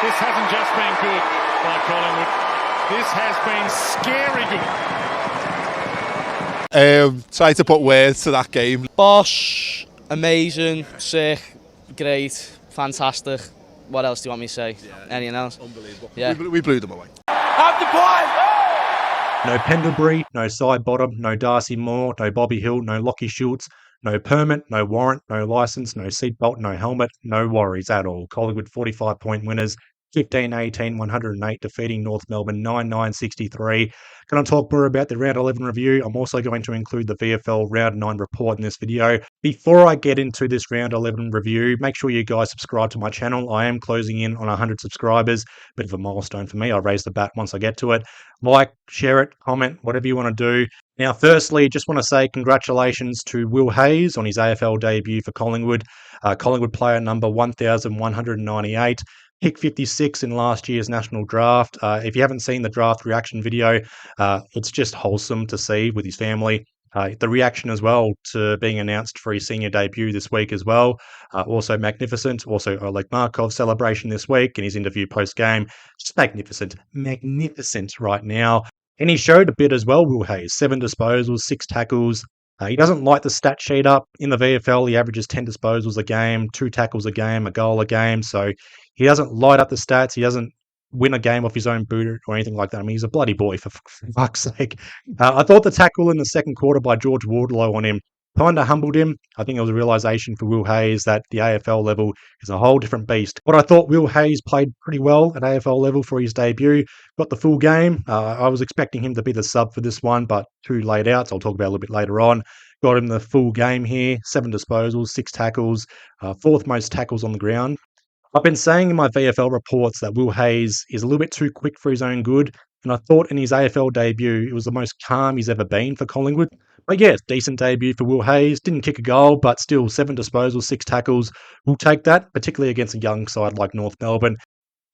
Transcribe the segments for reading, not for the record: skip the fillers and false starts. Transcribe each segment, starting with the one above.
This hasn't just been good by Collingwood. This has been scary good. Try to put words to that game. Bosh, amazing, sick, great, fantastic. What else do you want me to say? Yeah, anything else? Unbelievable. Yeah. We blew them away. Up the play! No Pendlebury, no Side Bottom, no Darcy Moore, no Bobby Hill, no Lockie Schultz, no permit, no warrant, no licence, no seatbelt, no helmet, no worries at all. Collingwood 45-point winners, 15-18, 108, defeating North Melbourne 9-9-63. Going to talk more about the Round 11 review. I'm also going to include the VFL Round 9 report in this video. Before I get into this Round 11 review, make sure you guys subscribe to my channel. I am closing in on 100 subscribers. Bit of a milestone for me. I'll raise the bat once I get to it. Like, share it, comment, whatever you want to do. Now, firstly, just want to say congratulations to Will Hayes on his AFL debut for Collingwood. Collingwood player number 1,198. Pick 56 in last year's national draft. If you haven't seen the draft reaction video, it's just wholesome to see with his family. The reaction as well to being announced for his senior debut this week as well. Also magnificent. Also Oleg Markov's celebration this week and his interview post-game. Just magnificent. Magnificent right now. And he showed a bit as well, Will Hayes. 7 disposals, 6 tackles. He doesn't light the stat sheet up. In the VFL, he averages 10 disposals a game, 2 tackles a game, a goal a game. So he doesn't light up the stats. He doesn't win a game off his own boot or anything like that. I mean, he's a bloody boy, for fuck's sake. I thought the tackle in the second quarter by George Wardlow on him kind of humbled him. I think it was a realisation for Will Hayes that the AFL level is a whole different beast. But I thought Will Hayes played pretty well at AFL level for his debut. Got the full game. I was expecting him to be the sub for this one, but 2 laid outs. I'll talk about a little bit later on. Got him the full game here. 7 disposals, 6 tackles, 4th most tackles on the ground. I've been saying in my VFL reports that Will Hayes is a little bit too quick for his own good, and I thought in his AFL debut it was the most calm he's ever been for Collingwood. But yeah, decent debut for Will Hayes. Didn't kick a goal, but still 7 disposals, 6 tackles. We'll take that, particularly against a young side like North Melbourne.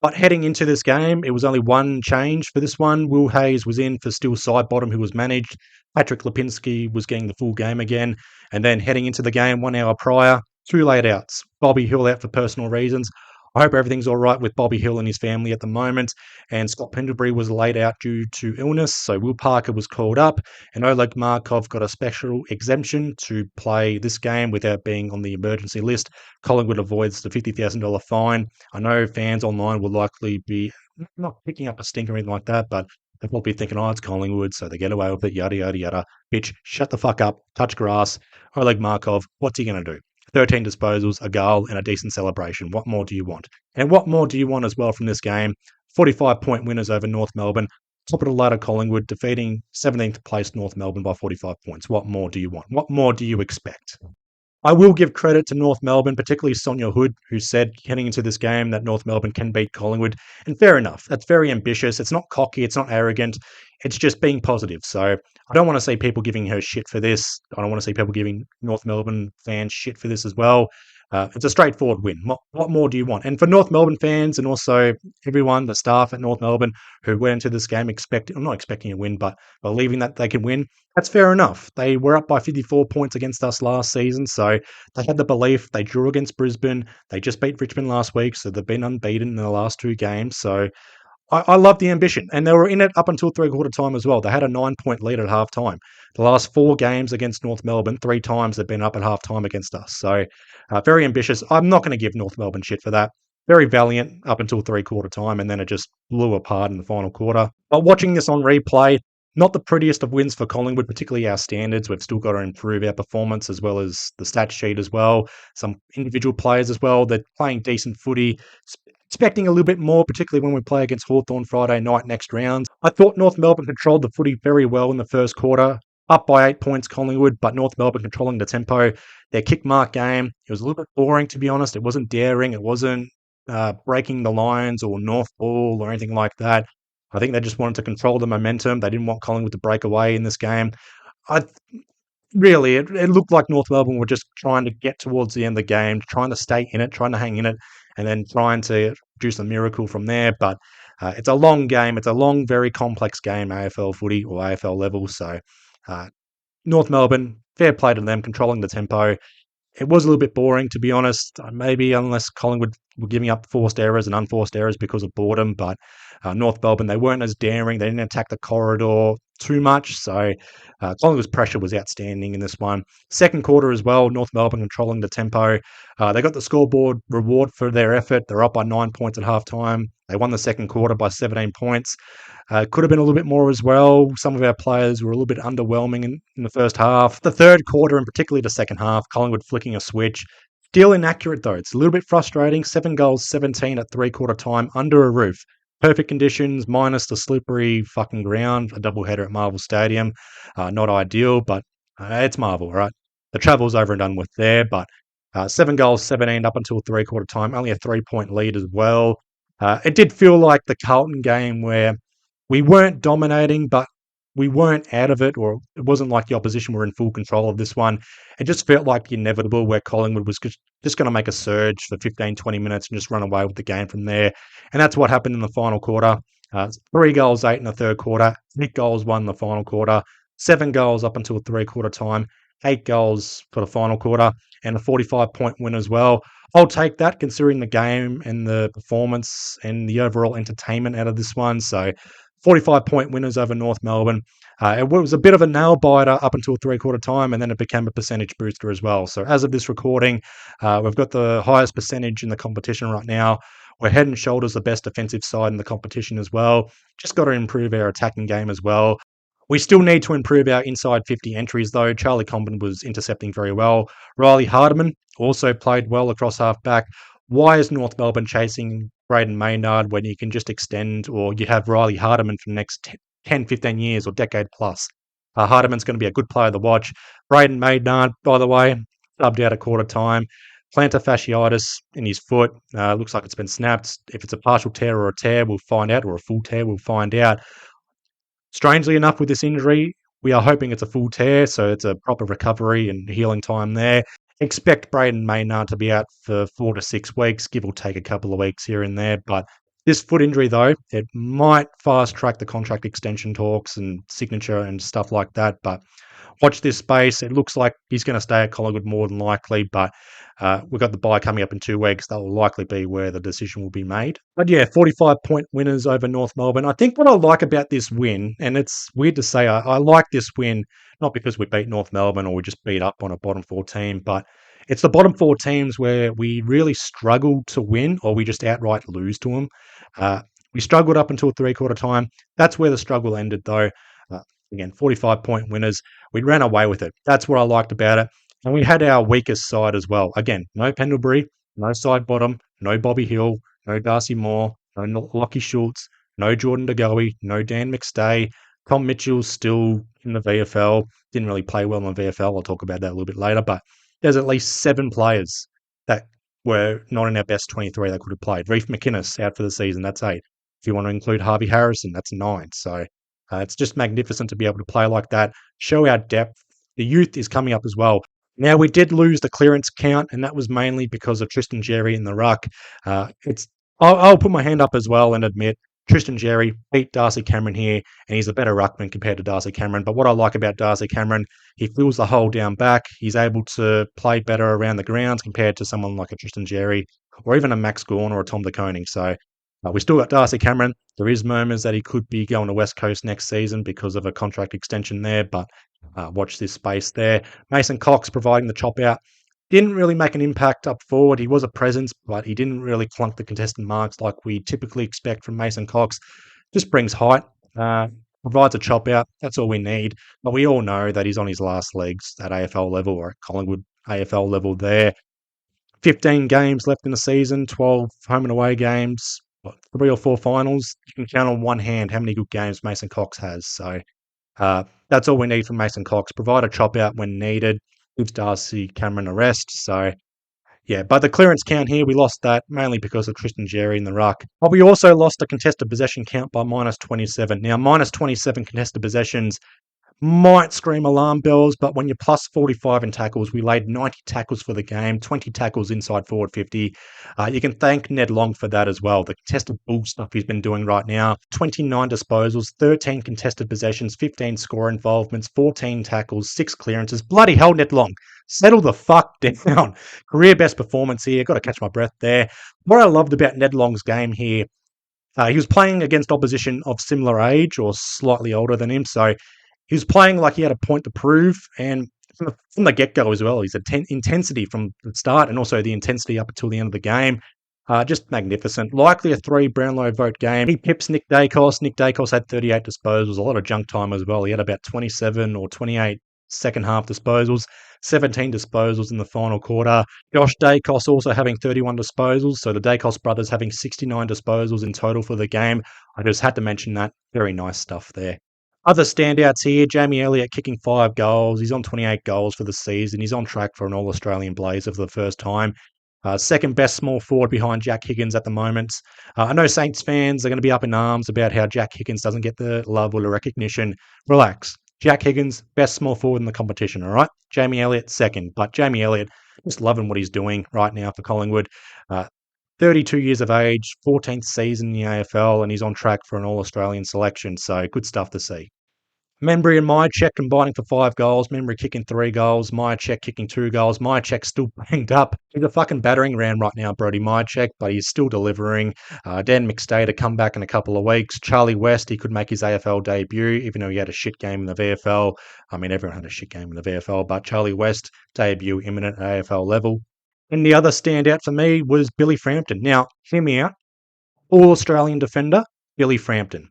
But heading into this game, it was only one change for this one. Will Hayes was in for still Side Bottom, who was managed. Patrick Lipinski was getting the full game again. And then heading into the game 1 hour prior, 2 laid outs. Bobby Hill out for personal reasons. I hope everything's all right with Bobby Hill and his family at the moment. And Scott Pendlebury was laid out due to illness, so Will Parker was called up. And Oleg Markov got a special exemption to play this game without being on the emergency list. Collingwood avoids the $50,000 fine. I know fans online will likely be not picking up a stink or anything like that, but they'll probably be thinking, oh, it's Collingwood, so they get away with it, yada, yada, yada. Bitch, shut the fuck up, touch grass. Oleg Markov, what's he going to do? 13 disposals, a goal, and a decent celebration. What more do you want? And what more do you want as well from this game? 45-point winners over North Melbourne. Top of the ladder Collingwood, defeating 17th place North Melbourne by 45 points. What more do you want? What more do you expect? I will give credit to North Melbourne, particularly Sonia Hood, who said heading into this game that North Melbourne can beat Collingwood. And fair enough. That's very ambitious. It's not cocky. It's not arrogant. It's just being positive. So I don't want to see people giving her shit for this. I don't want to see people giving North Melbourne fans shit for this as well. It's a straightforward win. What more do you want? And for North Melbourne fans and also everyone, the staff at North Melbourne who went into this game I'm not expecting a win, but believing that they can win, that's fair enough. They were up by 54 points against us last season, so they had the belief. They drew against Brisbane. They just beat Richmond last week, so they've been unbeaten in the last 2 games. So I love the ambition, and they were in it up until 3/4 time as well. They had a 9-point lead at half time. The last 4 games against North Melbourne, 3 times they've been up at half time against us. So very ambitious. I'm not going to give North Melbourne shit for that. Very valiant up until 3/4 time, and then it just blew apart in the final quarter. But watching this on replay, not the prettiest of wins for Collingwood, particularly our standards. We've still got to improve our performance as well as the stat sheet as well. Some individual players as well. They're playing decent footy. Expecting a little bit more, particularly when we play against Hawthorn Friday night next round. I thought North Melbourne controlled the footy very well in the first quarter. Up by 8 points, Collingwood, but North Melbourne controlling the tempo. Their kick mark game, it was a little bit boring, to be honest. It wasn't daring. It wasn't breaking the lines or North ball or anything like that. I think they just wanted to control the momentum. They didn't want Collingwood to break away in this game. It looked like North Melbourne were just trying to get towards the end of the game, trying to stay in it, trying to hang in it, and then trying to produce a miracle from there. But it's a long game. It's a long, very complex game, AFL footy or AFL level. So North Melbourne, fair play to them, controlling the tempo. It was a little bit boring, to be honest, maybe unless Collingwood were giving up forced errors and unforced errors because of boredom. But North Melbourne, they weren't as daring. They didn't attack the corridor too much. So Collingwood's pressure was outstanding in this one. Second quarter as well, North Melbourne controlling the tempo. They got the scoreboard reward for their effort. They're up by 9 points at halftime. They won the second quarter by 17 points. Could have been a little bit more as well. Some of our players were a little bit underwhelming in the first half. The third quarter, and particularly the second half, Collingwood flicking a switch. Still inaccurate, though. It's a little bit frustrating. 7 goals, 17 at three-quarter time, under a roof. Perfect conditions, minus the slippery fucking ground. A doubleheader at Marvel Stadium. Not ideal, but it's Marvel, right? The travel's over and done with there, but 7 goals, 17 up until three-quarter time. Only a 3-point lead as well. It did feel like the Carlton game where we weren't dominating, but we weren't out of it, or it wasn't like the opposition were in full control of this one. It just felt like the inevitable where Collingwood was just going to make a surge for 15, 20 minutes and just run away with the game from there. And that's what happened in the final quarter. 3 goals, 8 in the third quarter, 8 goals, 1 in the final quarter, 7 goals up until three-quarter time, 8 goals for the final quarter, and a 45-point win as well. I'll take that considering the game and the performance and the overall entertainment out of this one. So 45-point winners over North Melbourne. It was a bit of a nail-biter up until three-quarter time, and then it became a percentage booster as well. So as of this recording, we've got the highest percentage in the competition right now. We're head and shoulders the best defensive side in the competition as well. Just got to improve our attacking game as well. We still need to improve our inside 50 entries, though. Charlie Comben was intercepting very well. Riley Hardiman also played well across half-back. Why is North Melbourne chasing Braden Maynard when you can just extend, or you have Riley Hardiman for the next 10, 15 years or decade plus? Hardiman's going to be a good player to watch. Braden Maynard, by the way, subbed out at quarter time. Plantar fasciitis in his foot. Looks like it's been snapped. If it's a partial tear or a tear, we'll find out, or a full tear, we'll find out. Strangely enough, with this injury, we are hoping it's a full tear, so it's a proper recovery and healing time there. Expect Braden Maynard to be out for 4 to 6 weeks, give or take a couple of weeks here and there. But this foot injury, though, it might fast track the contract extension talks and signature and stuff like that. But watch this space. It looks like he's going to stay at Collingwood more than likely, but we've got the bye coming up in 2 weeks. That will likely be where the decision will be made. But yeah, 45-point winners over North Melbourne. I think what I like about this win, and it's weird to say, I like this win, not because we beat North Melbourne or we just beat up on a bottom 4 team, but it's the bottom 4 teams where we really struggle to win or we just outright lose to them. We struggled up until three-quarter time. That's where the struggle ended, though. Again, 45-point winners. We ran away with it. That's what I liked about it. And we had our weakest side as well. Again, no Pendlebury, no side bottom, no Bobby Hill, no Darcy Moore, no Lockie Schultz, no Jordan DeGoey, no Dan McStay. Tom Mitchell's still in the VFL. Didn't really play well in the VFL. I'll talk about that a little bit later. But there's at least 7 players that were not in our best 23 that could have played. Reef McInnes out for the season. That's 8. If you want to include Harvey Harrison, that's 9. So it's just magnificent to be able to play like that, show our depth. The youth is coming up as well. Now, we did lose the clearance count, and that was mainly because of Tristan Jerry in the ruck. I'll put my hand up as well and admit Tristan Jerry beat Darcy Cameron here, and he's a better ruckman compared to Darcy Cameron. But what I like about Darcy Cameron, he fills the hole down back. He's able to play better around the grounds compared to someone like a Tristan Jerry or even a Max Gawn or a Tom De Koning. So we still got Darcy Cameron. There is murmurs that he could be going to West Coast next season because of a contract extension there, but watch this space there. Mason Cox providing the chop out. Didn't really make an impact up forward. He was a presence, but he didn't really clunk the contested marks like we typically expect from Mason Cox. Just brings height, provides a chop out. That's all we need. But we all know that he's on his last legs at AFL level or at Collingwood AFL level there. 15 games left in the season, 12 home and away games, 3 or 4 finals. You can count on one hand how many good games Mason Cox has. So that's all we need from Mason Cox. Provide a chop out when needed. Gives Darcy Cameron a rest. So, yeah, but the clearance count here, we lost that mainly because of Tristan Jerry in the ruck. But we also lost the contested possession count by minus 27. Now, minus 27 contested possessions might scream alarm bells, but when you're plus 45 in tackles, we laid 90 tackles for the game, 20 tackles inside forward 50. You can thank Ned Long for that as well. The contested bull stuff he's been doing right now. 29 disposals, 13 contested possessions, 15 score involvements, 14 tackles, 6 clearances. Bloody hell, Ned Long. settle the fuck down. Career best performance here. Got to catch my breath there. What I loved about Ned Long's game here, he was playing against opposition of similar age or slightly older than him, so he was playing like he had a point to prove, and from the get-go as well, his intensity from the start and also the intensity up until the end of the game, just magnificent. Likely a 3 Brownlow vote game. He pips Nick Dacos. Nick Dacos had 38 disposals, a lot of junk time as well. He had about 27 or 28 second half disposals, 17 disposals in the final quarter. Josh Dacos also having 31 disposals, so the Dacos brothers having 69 disposals in total for the game. I just had to mention that. Very nice stuff there. Other standouts here, Jamie Elliott kicking 5 goals. He's on 28 goals for the season. He's on track for an All-Australian Blazer for the first time. Second best small forward behind Jack Higgins at the moment. I know Saints fans are going to be up in arms about how Jack Higgins doesn't get the love or the recognition. Relax. Jack Higgins, best small forward in the competition, all right? Jamie Elliott, second. But Jamie Elliott, just loving what he's doing right now for Collingwood. 32 years of age, 14th season in the AFL, and he's on track for an All-Australian selection, so good stuff to see. Membry and Myercheck combining for 5 goals. Membry kicking 3 goals. Myercheck kicking 2 goals. Myercheck still banged up. He's a fucking battering ram right now, Brody Myercheck, but he's still delivering. Dan McStay to come back in a couple of weeks. Charlie West, he could make his AFL debut, even though he had a shit game in the VFL. I mean, everyone had a shit game in the VFL, but Charlie West, debut imminent at AFL level. And the other standout for me was Billy Frampton. Now, hear me out. All-Australian defender, Billy Frampton.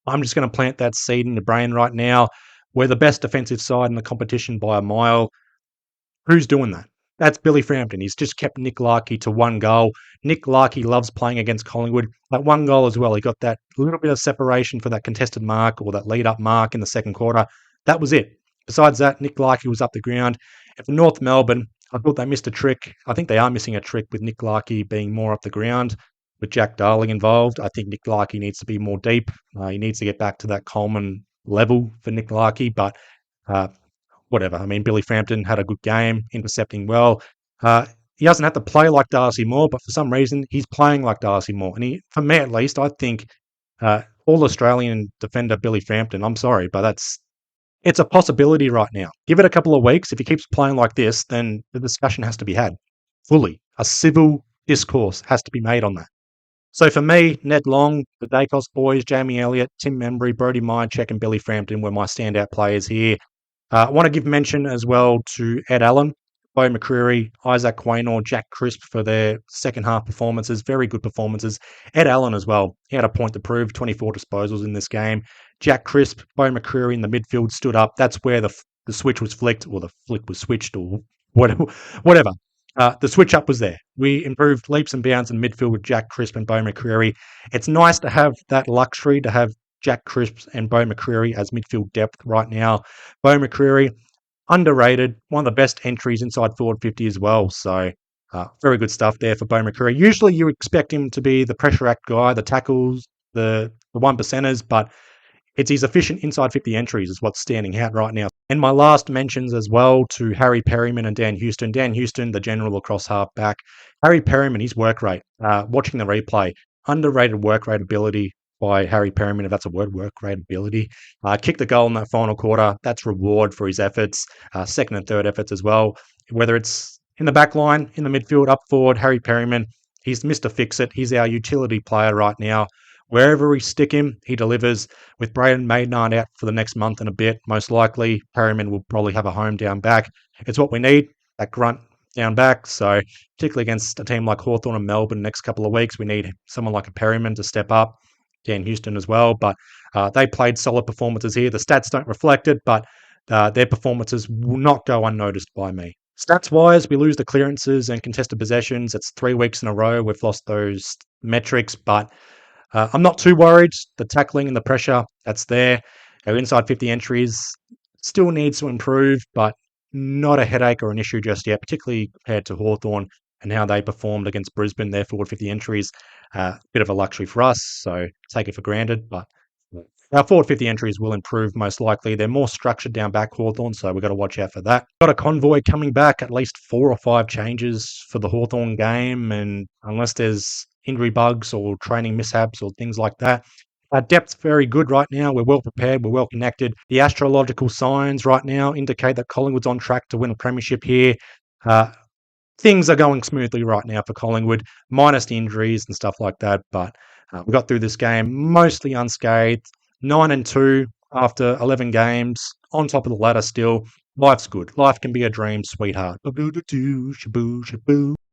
I'm just going to plant that seed in your brain right now. We're the best defensive side in the competition by a mile. Who's doing that? That's Billy Frampton. He's just kept Nick Larkey to 1 goal. Nick Larkey loves playing against Collingwood. That 1 goal as well. He got that little bit of separation for that contested mark or that lead-up mark in the second quarter. That was it. Besides that, Nick Larkey was up the ground. And for North Melbourne, I thought they missed a trick. I think they are missing a trick with Nick Larkey being more up the ground. With Jack Darling involved, I think Nick Larkey needs to be more deep. He needs to get back to that Coleman level for Nick Larkey, but whatever. I mean, Billy Frampton had a good game, intercepting well. He doesn't have to play like Darcy Moore, but for some reason, he's playing like Darcy Moore. And for me at least, I think All-Australian defender Billy Frampton, I'm sorry, but it's a possibility right now. Give it a couple of weeks. If he keeps playing like this, then the discussion has to be had fully. A civil discourse has to be made on that. So for me, Ned Long, the Dacos boys, Jamie Elliott, Tim Membry, Brody Myercheck, and Billy Frampton were my standout players here. I want to give mention as well to Ed Allen, Bo McCreary, Isaac Quaynor, Jack Crisp for their second half performances. Very good performances. Ed Allen as well. He had a point to prove, 24 disposals in this game. Jack Crisp, Bo McCreary in the midfield stood up. That's where the switch was flicked, or the flick was switched, or whatever. The switch up was there. We improved leaps and bounds in midfield with Jack Crisp and Bo McCreary. It's nice to have that luxury to have Jack Crisp and Bo McCreary as midfield depth right now. Bo McCreary, underrated, one of the best entries inside forward 50 as well. So very good stuff there for Bo McCreary. Usually you expect him to be the pressure act guy, the tackles, the 1%ers, but it's his efficient inside 50 entries is what's standing out right now. And my last mentions as well to Harry Perryman and Dan Houston. Dan Houston, the general across half back. Harry Perryman, his work rate, watching the replay, underrated work rate ability by Harry Perryman, if that's a word, work rate ability. Kicked the goal in that final quarter. That's reward for his efforts, second and third efforts as well. Whether it's in the back line, in the midfield, up forward, Harry Perryman, he's Mr. Fix-It. He's our utility player right now. Wherever we stick him, he delivers. With Braden Maynard out for the next month and a bit, most likely Perryman will probably have a home down back. It's what we need, that grunt down back. So particularly against a team like Hawthorn and Melbourne next couple of weeks, we need someone like a Perryman to step up. Dan Houston as well. But they played solid performances here. The stats don't reflect it, but their performances will not go unnoticed by me. Stats-wise, we lose the clearances and contested possessions. It's 3 weeks in a row we've lost those metrics, but I'm not too worried. The tackling and the pressure, that's there. Our inside 50 entries still needs to improve, but not a headache or an issue just yet, particularly compared to Hawthorn and how they performed against Brisbane. Their forward 50 entries, bit of a luxury for us, so take it for granted. But our forward 50 entries will improve most likely. They're more structured down back Hawthorn, so we've got to watch out for that. Got a convoy coming back, at least 4 or 5 changes for the Hawthorn game, and unless there's injury bugs or training mishaps or things like that, Our depth's very good right now. We're well prepared. We're well connected. The astrological signs right now indicate that Collingwood's on track to win a premiership here. Things are going smoothly right now for Collingwood, minus the injuries and stuff like that. But we got through this game mostly unscathed. 9-2 after 11 games, on top of the ladder still. Life's good. Life can be a dream, sweetheart.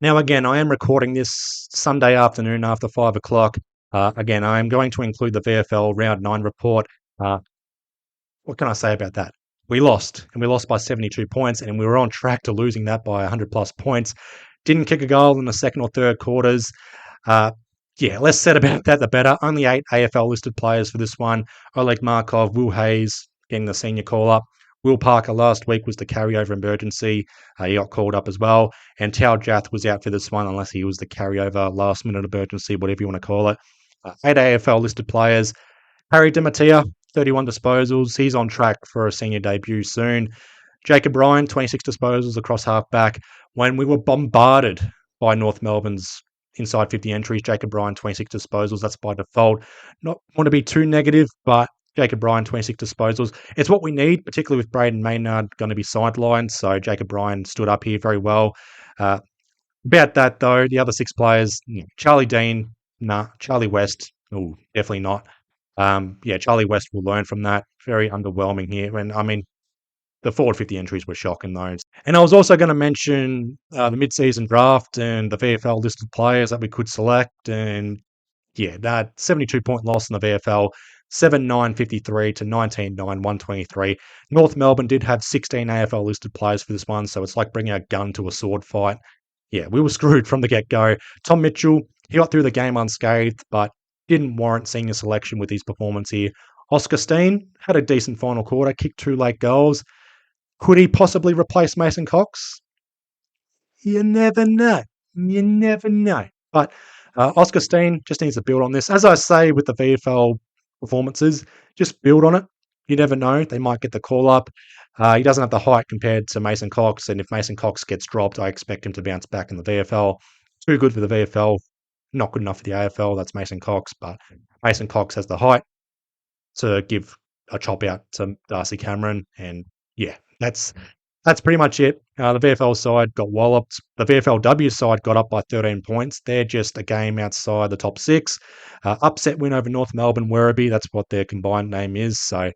Now, again, I am recording this Sunday afternoon after 5 o'clock. Again, I am going to include the VFL Round 9 report. What can I say about that? We lost, and we lost by 72 points, and we were on track to losing that by 100-plus points. Didn't kick a goal in the second or third quarters. Less said about that, the better. Only 8 AFL-listed players for this one. Oleg Markov, Will Hayes getting the senior call-up. Will Parker last week was the carryover emergency. He got called up as well. And Tao Jath was out for this one, unless he was the carryover last-minute emergency, whatever you want to call it. 8 AFL-listed players. Harry Dimatia, 31 disposals. He's on track for a senior debut soon. Jacob Ryan, 26 disposals across halfback. When we were bombarded by North Melbourne's inside 50 entries, Jacob Ryan, 26 disposals. That's by default. Not want to be too negative, but Jacob Ryan, 26 disposals. It's what we need, particularly with Braden Maynard going to be sidelined. So Jacob Ryan stood up here very well. About that, though, the other 6 players, Charlie Dean, nah. Charlie West, definitely not. Charlie West will learn from that. Very underwhelming here. And I mean, the forward 50 entries were shocking, though. And I was also going to mention the mid-season draft and the VFL listed players that we could select. And that 72-point loss in the VFL, 7-9-53 to 19-9-123. North Melbourne did have 16 AFL listed players for this one, so it's like bringing a gun to a sword fight. We were screwed from the get-go. Tom Mitchell, he got through the game unscathed, but didn't warrant senior selection with his performance here. Oscar Steen had a decent final quarter, kicked 2 late goals. Could he possibly replace Mason Cox? You never know. You never know. But Oscar Steen just needs to build on this. As I say with the VFL performances, just build on it. You never know. They might get the call up. He doesn't have the height compared to Mason Cox, and if Mason Cox gets dropped, I expect him to bounce back in the VFL. Too good for the VFL. Not good enough for the AFL. That's Mason Cox, but Mason Cox has the height to give a chop out to Darcy Cameron, and that's pretty much it. The VFL side got walloped. The VFLW side got up by 13 points. They're just a game outside the top 6. Upset win over North Melbourne Werribee. That's what their combined name is. So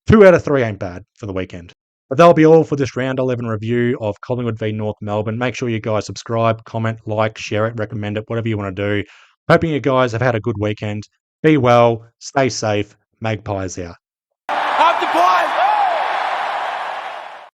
2 out of 3 ain't bad for the weekend. But that'll be all for this round 11 review of Collingwood v North Melbourne. Make sure you guys subscribe, comment, like, share it, recommend it, whatever you want to do. Hoping you guys have had a good weekend. Be well, stay safe. Magpies out.